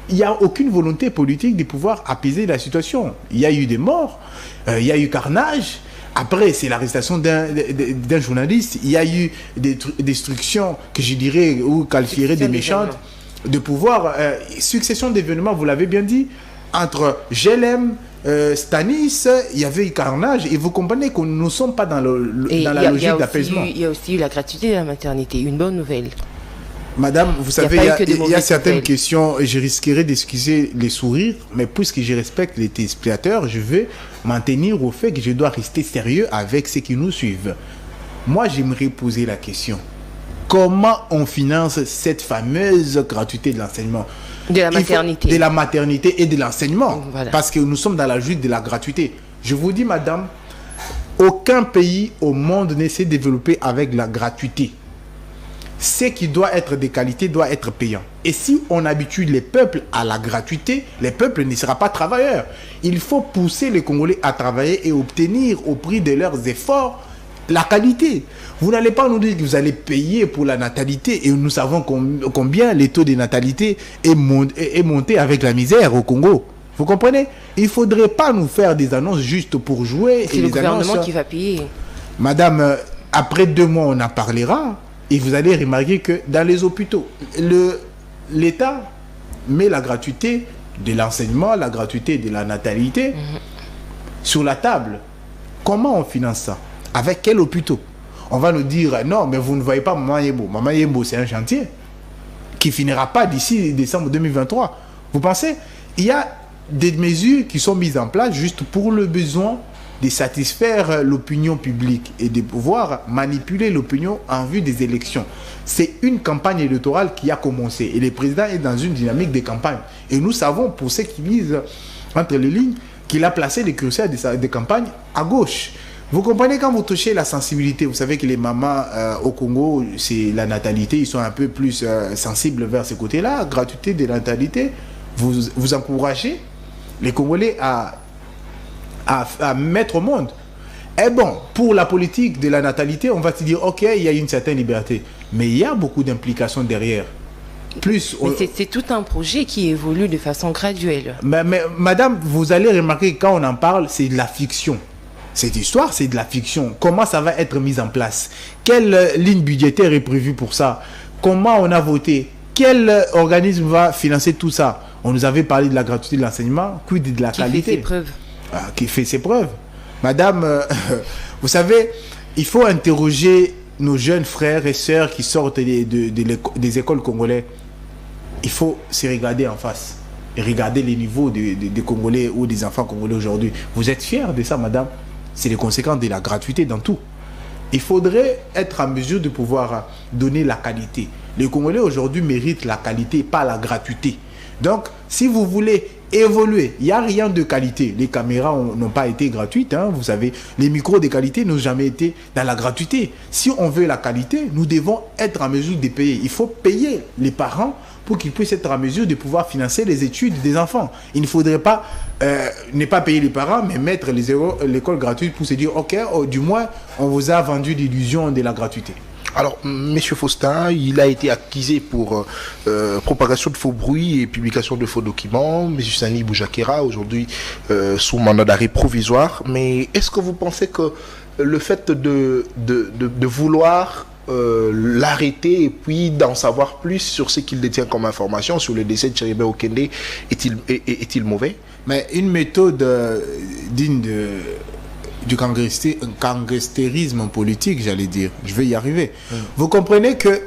B: il n'y a aucune volonté politique de pouvoir apaiser la situation. Il y a eu des morts, il y a eu carnage. Après, c'est l'arrestation d'un journaliste. Il y a eu des destructions que je dirais ou qualifierais de méchantes. De pouvoir, succession d'événements, vous l'avez bien dit, entre GLM, Stanis, il y avait eu carnage. Et vous comprenez que nous ne sommes pas dans la logique d'apaisement.
A: Il y a aussi eu la gratuité de la maternité, une bonne nouvelle.
B: Madame, vous savez, il y a certaines questions, et je risquerais d'excuser les sourires, mais puisque je respecte les téléspectateurs, je vais m'en tenir au fait que je dois rester sérieux avec ceux qui nous suivent. Moi, j'aimerais poser la question. Comment on finance cette fameuse gratuité de l'enseignement?
A: De la maternité.
B: De la maternité et de l'enseignement.
A: Voilà.
B: Parce que nous sommes dans la logique de la gratuité. Je vous dis, madame, aucun pays au monde ne s'est développé avec la gratuité. Ce qui doit être de qualité doit être payant. Et si on habitue les peuples à la gratuité, les peuples ne seront pas travailleurs. Il faut pousser les Congolais à travailler et obtenir au prix de leurs efforts la qualité. Vous n'allez pas nous dire que vous allez payer pour la natalité et nous savons combien les taux de natalité est monté avec la misère au Congo. Vous comprenez? Il ne faudrait pas nous faire des annonces juste pour jouer.
A: C'est le gouvernement qui va payer.
B: Madame, après 2 mois, on en parlera. Et vous allez remarquer que dans les hôpitaux, l'État met la gratuité de l'enseignement, la gratuité de la natalité sur la table. Comment on finance ça? Avec quel hôpital? On va nous dire, non, mais vous ne voyez pas Maman Yembo. Maman Yembo, c'est un chantier qui finira pas d'ici décembre 2023. Vous pensez? Il y a des mesures qui sont mises en place juste pour le besoin de satisfaire l'opinion publique et de pouvoir manipuler l'opinion en vue des élections. C'est une campagne électorale qui a commencé et le président est dans une dynamique de campagne. Et nous savons, pour ceux qui lisent entre les lignes, qu'il a placé les curseurs de campagne à gauche. Vous comprenez, quand vous touchez la sensibilité, vous savez que les mamans au Congo, c'est la natalité, ils sont un peu plus sensibles vers ce côté-là, gratuité de la natalité. Vous encouragez les Congolais à mettre au monde. Et bon, pour la politique de la natalité, on va se dire, ok, il y a une certaine liberté. Mais il y a beaucoup d'implications derrière. Plus,
A: c'est tout un projet qui évolue de façon graduelle.
B: Mais madame, vous allez remarquer que quand on en parle, c'est de la fiction. Cette histoire, c'est de la fiction. Comment ça va être mis en place? Quelle ligne budgétaire est prévue pour ça? Comment on a voté? Quel organisme va financer tout ça? On nous avait parlé de la gratuité de l'enseignement, quid de la qualité?
A: Qui fait ses preuves.
B: Qui fait ses preuves. Madame, vous savez, il faut interroger nos jeunes frères et sœurs qui sortent des écoles congolaises. Il faut se regarder en face et regarder les niveaux des Congolais ou des enfants congolais aujourd'hui. Vous êtes fiers de ça, madame? C'est les conséquences de la gratuité dans tout. Il faudrait être en mesure de pouvoir donner la qualité. Les Congolais aujourd'hui méritent la qualité, pas la gratuité. Donc, si vous voulez évoluer, il n'y a rien de qualité. Les caméras n'ont pas été gratuites, hein, vous savez. Les micros de qualité n'ont jamais été dans la gratuité. Si on veut la qualité, nous devons être en mesure de payer. Il faut payer les parents pour qu'ils puissent être en mesure de pouvoir financer les études des enfants. Il ne faudrait pas ne pas payer les parents, mais mettre l'école gratuite pour se dire, ok, du moins, on vous a vendu l'illusion de la gratuité.
C: Alors, M. Faustin, il a été accusé pour propagation de faux bruits et publication de faux documents. M. Sani Boujakera, aujourd'hui sous mandat d'arrêt provisoire. Mais est-ce que vous pensez que le fait de vouloir l'arrêter et puis d'en savoir plus sur ce qu'il détient comme information sur le décès de Chéribé Okende est-il mauvais?
B: Mais une méthode digne du gangsterisme politique, j'allais dire. Je vais y arriver. Vous comprenez que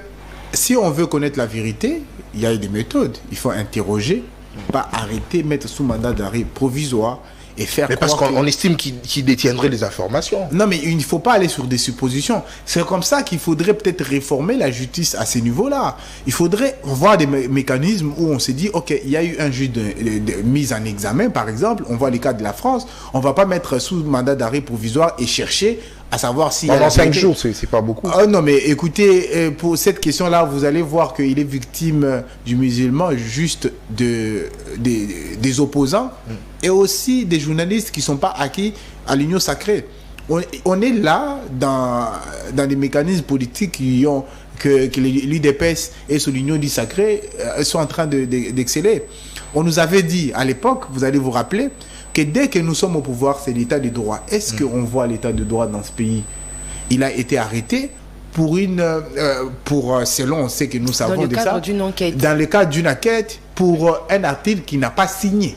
B: si on veut connaître la vérité, il y a des méthodes. Il faut interroger, pas arrêter, mettre sous mandat d'arrêt provisoire et faire.
C: Mais parce qu'on estime qu'il détiendrait les informations.
B: Non, mais il ne faut pas aller sur des suppositions. C'est comme ça qu'il faudrait peut-être réformer la justice à ce niveau-là. Il faudrait voir des mécanismes où on se dit, ok, il y a eu un juge de mise en examen, par exemple. On voit les cas de la France. On ne va pas mettre sous mandat d'arrêt provisoire et chercher à savoir si...
C: Pendant 5 jours, c'est pas beaucoup.
B: Non, mais écoutez, pour cette question-là, vous allez voir qu'il est victime du musulman, juste des opposants et aussi des journalistes qui ne sont pas acquis à l'union sacrée. On est là dans des mécanismes politiques que l'UDPS et sur l'union du sacré sont en train d'exceller. On nous avait dit à l'époque, vous allez vous rappeler, que dès que nous sommes au pouvoir, c'est l'état de droit. Est-ce qu'on voit l'état de droit dans ce pays? Il a été arrêté selon on sait que nous savons de ça, dans le cadre d'une enquête pour un article qui n'a pas signé.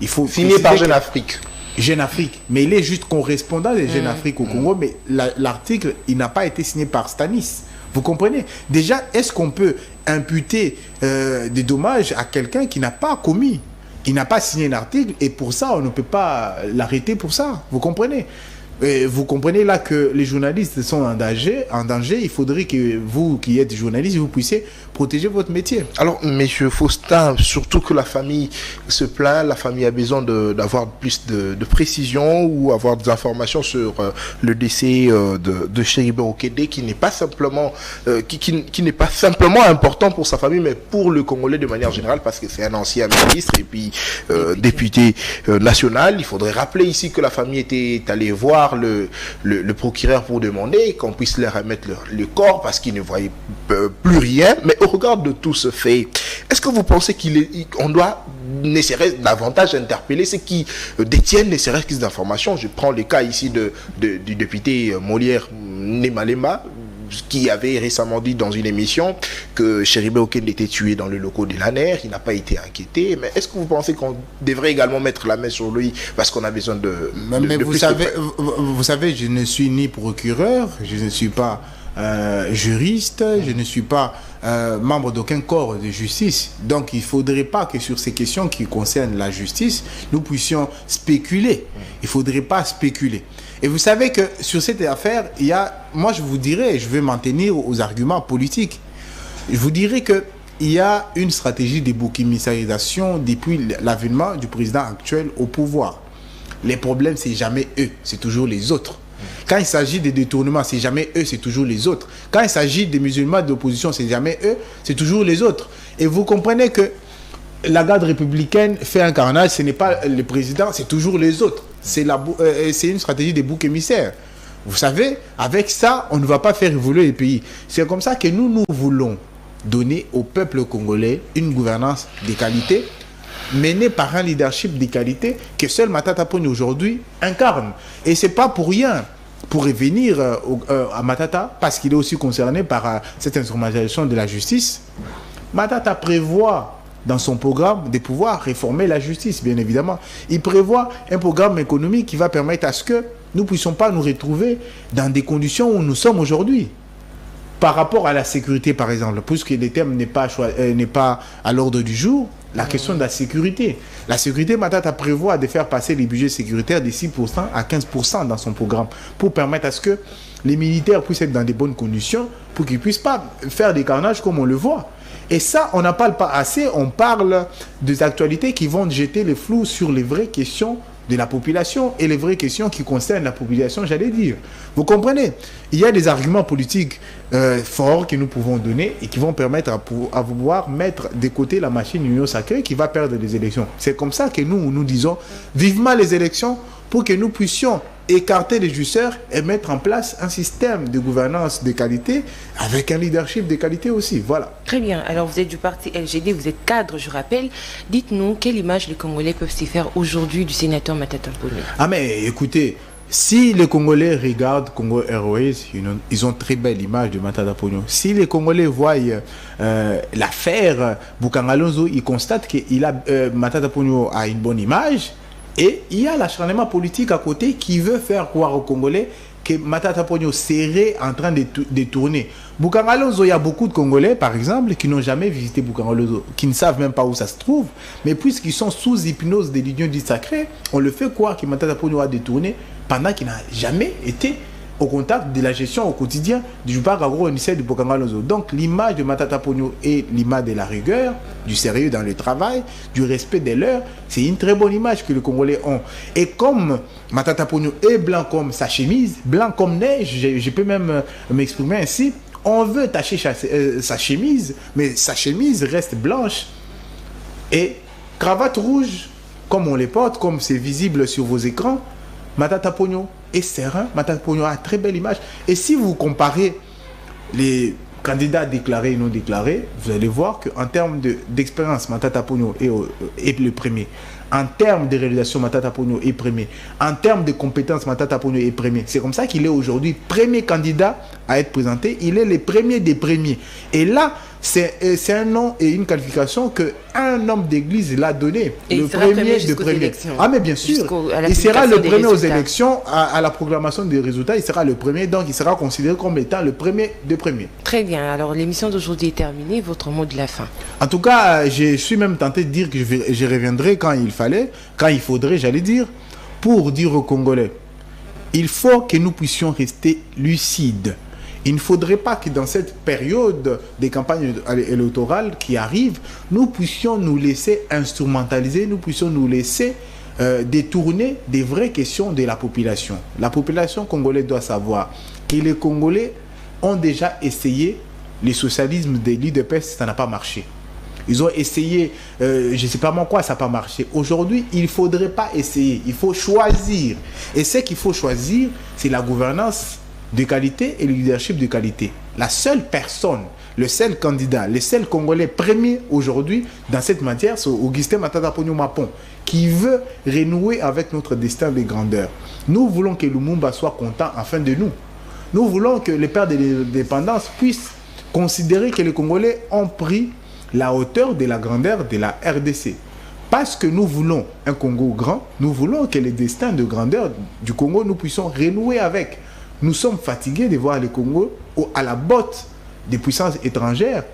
B: Il faut
C: signé par Jeune Afrique.
B: Jeune Afrique, mais il est juste correspondant de Jeune Afrique au Congo, mais l'article, il n'a pas été signé par Stanis. Vous comprenez? Déjà, est-ce qu'on peut imputer des dommages à quelqu'un qui n'a pas commis? Il n'a pas signé un article et pour ça, on ne peut pas l'arrêter pour ça. Vous comprenez? Et vous comprenez là que les journalistes sont en danger. Il faudrait que vous, qui êtes journaliste, vous puissiez protéger votre métier.
C: Alors, monsieur Faustin, surtout que la famille se plaint, la famille a besoin d'avoir plus de précision ou avoir des informations sur le décès de Chéribé Okende, qui n'est pas simplement qui n'est pas simplement important pour sa famille, mais pour le Congolais de manière générale, parce que c'est un ancien ministre et puis député national. Il faudrait rappeler ici que la famille était allée voir le procureur pour demander qu'on puisse leur remettre le corps parce qu'ils ne voyaient plus rien. Mais au regard de tout ce fait, est-ce que vous pensez qu'on doit ne serait-ce davantage interpeller ceux qui détiennent ne serait-ce que des informations? Je prends le cas ici du député Molière Nemalema, qui avait récemment dit dans une émission que Chéribé Okende était tué dans le locaux de l'ANER. Il n'a pas été inquiété. Mais est-ce que vous pensez qu'on devrait également mettre la main sur lui parce qu'on a besoin de
B: vous savez, je ne suis ni procureur, je ne suis pas juriste, je ne suis pas membre d'aucun corps de justice. Donc il ne faudrait pas que sur ces questions qui concernent la justice, nous puissions spéculer. Il ne faudrait pas spéculer. Et vous savez que sur cette affaire, il y a, moi je vous dirais, je vais m'en tenir aux arguments politiques. Je vous dirais que il y a une stratégie de bouc émissarisation depuis l'avènement du président actuel au pouvoir. Les problèmes, c'est jamais eux, c'est toujours les autres. Quand il s'agit des détournements, c'est jamais eux, c'est toujours les autres. Quand il s'agit des musulmans d'opposition, c'est jamais eux, c'est toujours les autres. Et vous comprenez que la garde républicaine fait un carnage, ce n'est pas le président, c'est toujours les autres. C'est une stratégie des boucs émissaires. Vous savez, avec ça, on ne va pas faire évoluer les pays. C'est comme ça que nous voulons donner au peuple congolais une gouvernance de qualité, menée par un leadership de qualité que seul Matata Ponyo aujourd'hui incarne. Et ce n'est pas pour rien, pour revenir à Matata, parce qu'il est aussi concerné par cette instrumentalisation de la justice. Matata prévoit dans son programme de pouvoir réformer la justice, bien évidemment. Il prévoit un programme économique qui va permettre à ce que nous ne puissions pas nous retrouver dans des conditions où nous sommes aujourd'hui. Par rapport à la sécurité, par exemple, puisque le thème n'est pas à l'ordre du jour, la question de la sécurité. La sécurité, Matata prévoit de faire passer les budgets sécuritaires de 6% à 15% dans son programme pour permettre à ce que les militaires puissent être dans de bonnes conditions pour qu'ils ne puissent pas faire des carnages comme on le voit. Et ça, on n'en parle pas assez. On parle des actualités qui vont jeter le flou sur les vraies questions de la population et les vraies questions qui concernent la population, j'allais dire. Vous comprenez? Il y a des arguments politiques forts que nous pouvons donner et qui vont permettre à pouvoir mettre de côté la machine Union Sacrée qui va perdre les élections. C'est comme ça que nous disons vivement les élections pour que nous puissions écarter les jouisseurs et mettre en place un système de gouvernance de qualité avec un leadership de qualité aussi. Voilà.
A: Très bien. Alors, vous êtes du parti LGD, vous êtes cadre, je rappelle. Dites-nous, quelle image les Congolais peuvent s'y faire aujourd'hui du sénateur Matata Ponyo? Ah,
B: mais écoutez, si les Congolais regardent Congo Airways, ils ont très belle image de Matata Ponyo. Si les Congolais voient l'affaire Bukanga Lonzo, ils constatent que Matata Ponyo a une bonne image. Et il y a l'acharnement politique à côté qui veut faire croire aux Congolais que Matata Ponyo serait en train de tourner. Bukanga Lonzo, il y a beaucoup de Congolais, par exemple, qui n'ont jamais visité Bukanga Lonzo, qui ne savent même pas où ça se trouve. Mais puisqu'ils sont sous hypnose de l'union dite sacrée, on le fait croire que Matata Ponyo a détourné pendant qu'il n'a jamais été au contact de la gestion au quotidien du parc agro-indiciel du Bukanga Lonzo. Donc l'image de Matata Ponyo est l'image de la rigueur, du sérieux dans le travail, du respect des leurs. C'est une très bonne image que les Congolais ont. Et comme Matata Ponyo est blanc comme sa chemise, blanc comme neige, je peux même m'exprimer ainsi, on veut tacher sa chemise, mais sa chemise reste blanche. Et cravate rouge, comme on les porte, comme c'est visible sur vos écrans, Matata Ponyo est serein, Matata Ponyo a une très belle image. Et si vous comparez les candidats déclarés et non déclarés, vous allez voir qu'en termes d'expérience, Matata Ponyo est le premier. En termes de réalisation, Matata Ponyo est premier. En termes de compétences, Matata Ponyo est premier. C'est comme ça qu'il est aujourd'hui premier candidat à être présenté. Il est le premier des premiers. Et là, c'est un nom et une qualification qu'un homme d'église l'a donné.
A: Et
B: le premier de premier. Ah, mais bien sûr. Il sera le premier aux élections, à la proclamation des résultats. Il sera le premier, donc il sera considéré comme étant le premier de premier.
A: Très bien. Alors, l'émission d'aujourd'hui est terminée. Votre mot de la fin?
B: En tout cas, je suis même tenté de dire que je reviendrai quand il faudrait, j'allais dire, pour dire aux Congolais, il faut que nous puissions rester lucides. Il ne faudrait pas que dans cette période des campagnes électorales qui arrivent, nous puissions nous laisser instrumentaliser, nous puissions nous laisser détourner des vraies questions de la population. La population congolaise doit savoir que les Congolais ont déjà essayé le socialisme de l'UDPS, ça n'a pas marché. Ils ont essayé, je ne sais pas moi quoi, ça n'a pas marché. Aujourd'hui, il ne faudrait pas essayer, il faut choisir. Et ce qu'il faut choisir, c'est la gouvernance de qualité et le leadership de qualité. La seule personne, le seul candidat, le seul Congolais premier aujourd'hui dans cette matière, c'est Augustin Matata Ponyo Mapon, qui veut renouer avec notre destin de grandeur. Nous voulons que Lumumba soit content enfin de nous. Nous voulons que les pères de l'indépendance puissent considérer que les Congolais ont pris la hauteur de la grandeur de la RDC. Parce que nous voulons un Congo grand, nous voulons que le destin de grandeur du Congo, nous puissions renouer avec. Nous sommes fatigués de voir le Congo à la botte des puissances étrangères.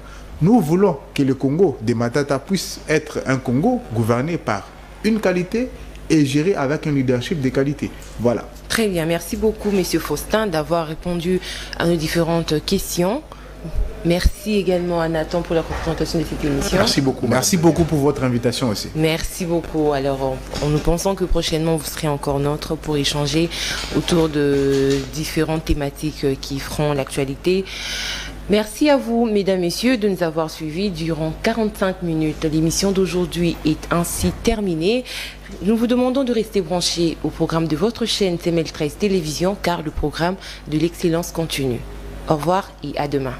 B: Nous voulons que le Congo de Matata puisse être un Congo gouverné par une qualité et géré avec un leadership de qualité. Voilà.
A: Très bien, merci beaucoup, Monsieur Faustin, d'avoir répondu à nos différentes questions. Merci également à Nathan pour la représentation de cette émission.
C: Merci beaucoup.
B: Merci beaucoup pour votre invitation aussi.
A: Merci beaucoup. Alors, nous pensons que prochainement, vous serez encore nôtre pour échanger autour de différentes thématiques qui feront l'actualité. Merci à vous, mesdames, messieurs, de nous avoir suivis durant 45 minutes. L'émission d'aujourd'hui est ainsi terminée. Nous vous demandons de rester branchés au programme de votre chaîne CML13 Télévision, car le programme de l'excellence continue. Au revoir et à demain.